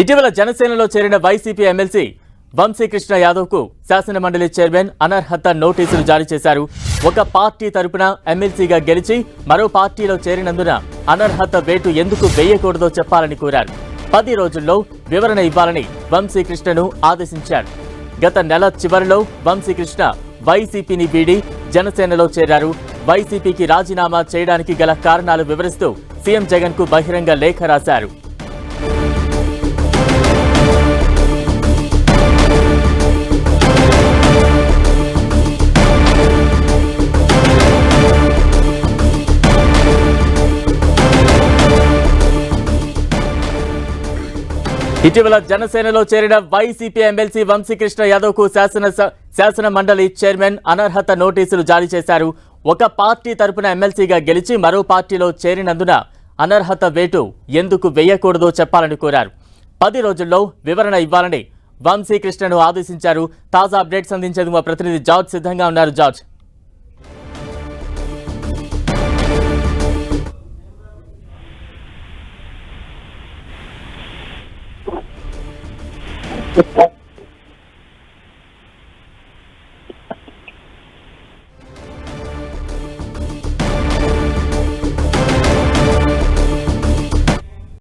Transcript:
ఇటీవల జనసేనలో చేరిన వైసీపీ ఎమ్మెల్సీ వంశీకృష్ణ యాదవ్ కు శాసన మండలి చైర్మన్ అనర్హత నోటీసులు జారీ చేశారు. ఒక పార్టీ తరపున ఎమ్మెల్సీగా గెలిచి మరో పార్టీలో చేరినందున అనర్హత వేటు ఎందుకు వేయకూడదో చెప్పాలని కోరారు. 10 రోజుల్లో వివరణ ఇవ్వాలని వంశీకృష్ణను ఆదేశించారు. గత నెల చివరిలో వంశీకృష్ణ వైసీపీని వీడి జనసేనలో చేరారు. వైసీపీకి రాజీనామా చేయడానికి గల కారణాలు వివరిస్తూ సీఎం జగన్ కు బహిరంగ లేఖ రాశారు. ఇటీవల జనసేనలో చేరిన వైసీపీ ఎమ్మెల్సీ వంశీకృష్ణ యాదవ్ కు శాసన మండలి చైర్మన్ అనర్హత నోటీసులు జారీ చేశారు. ఒక పార్టీ తరపున ఎమ్మెల్సీగా గెలిచి మరో పార్టీలో చేరినందున అనర్హత వేటు ఎందుకు వేయకూడదో చెప్పాలని కోరారు. 10 రోజుల్లో వివరణ ఇవ్వాలని వంశీకృష్ణను ఆదేశించారు. తాజా అప్డేట్స్ అందించేందుకు మా ప్రతినిధి జార్జ్ సిద్ధంగా ఉన్నారు. జార్జ్,